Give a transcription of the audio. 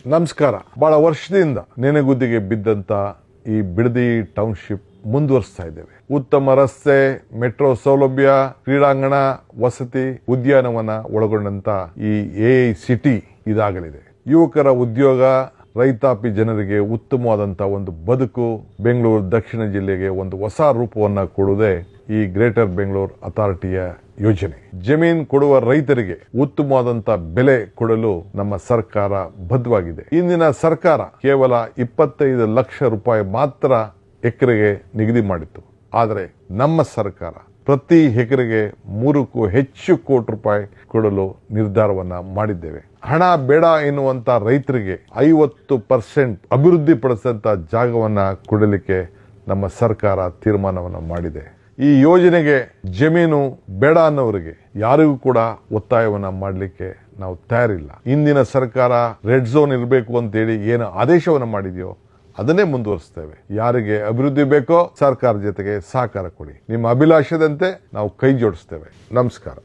ನಮಸ್ಕಾರ. ಬಹಳ ವರ್ಷದಿಂದ ನೆನೆಗುದ್ದಿಗೆ ಬಿದ್ದಂತ ಈ ಬಿಡದಿ ಟೌನ್ಶಿಪ್ ಮುಂದುವರಿಸ್ತಾ ಇದ್ದೇವೆ. ಉತ್ತಮ ರಸ್ತೆ, ಮೆಟ್ರೋ ಸೌಲಭ್ಯ, ಕ್ರೀಡಾಂಗಣ, ವಸತಿ, ಉದ್ಯಾನವನ ಒಳಗೊಂಡಂತ ಈ AI ಸಿಟಿ ಇದಾಗಲಿದೆ. ಯುವಕರ ಉದ್ಯೋಗ, ರೈತಾಪಿ ಜನರಿಗೆ ಉತ್ತಮವಾದಂತಹ ಒಂದು ಬದುಕು, ಬೆಂಗಳೂರು ದಕ್ಷಿಣ ಜಿಲ್ಲೆಗೆ ಒಂದು ಹೊಸ ರೂಪವನ್ನ ಕೊಡುವುದೇ ಈ ಗ್ರೇಟರ್ ಬೆಂಗಳೂರು ಅಥಾರಿಟಿಯ ಯೋಜನೆ. ಜಮೀನು ಕೊಡುವ ರೈತರಿಗೆ ಉತ್ತಮವಾದಂತಹ ಬೆಲೆ ಕೊಡಲು ನಮ್ಮ ಸರ್ಕಾರ ಬದ್ಧವಾಗಿದೆ. ಇಂದಿನ ಸರ್ಕಾರ ಕೇವಲ 25 ಲಕ್ಷ ರೂಪಾಯಿ ಮಾತ್ರ ಎಕರೆಗೆ ನಿಗದಿ ಮಾಡಿತ್ತು. ಆದರೆ ನಮ್ಮ ಸರ್ಕಾರ ಪ್ರತಿ ಎಕರೆಗೆ 3ಕ್ಕೂ ಹೆಚ್ಚು ಕೋಟಿ ರೂಪಾಯಿ ಕೊಡಲು ನಿರ್ಧಾರವನ್ನ ಮಾಡಿದ್ದೇವೆ. ಹಣ ಬೇಡ ಎನ್ನುವಂತ ರೈತರಿಗೆ 50% ಅಭಿವೃದ್ಧಿ ಪಡಿಸಿದಂತ ಜಾಗವನ್ನ ಕೊಡಲಿಕ್ಕೆ ನಮ್ಮ ಸರ್ಕಾರ ತೀರ್ಮಾನವನ್ನ ಮಾಡಿದೆ. ಈ ಯೋಜನೆಗೆ ಜಮೀನು ಬೇಡ ಅನ್ನೋರಿಗೆ ಯಾರಿಗೂ ಕೂಡ ಒತ್ತಾಯವನ್ನ ಮಾಡಲಿಕ್ಕೆ ನಾವು ತಯಾರಿಲ್ಲ. ಇಂದಿನ ಸರ್ಕಾರ ರೆಡ್ ಝೋನ್ ಇರಬೇಕು ಅಂತೇಳಿ ಏನು ಆದೇಶವನ್ನ ಮಾಡಿದೆಯೋ ಅದನ್ನೇ ಮುಂದುವರಿಸ್ತೇವೆ. ಯಾರಿಗೆ ಅಭಿವೃದ್ಧಿ ಬೇಕೋ ಸರ್ಕಾರ ಜೊತೆಗೆ ಸಹಕಾರ ಕೊಡಿ. ನಿಮ್ಮ ಅಭಿಲಾಷದಂತೆ ನಾವು ಕೈ ಜೋಡಿಸ್ತೇವೆ. ನಮಸ್ಕಾರ.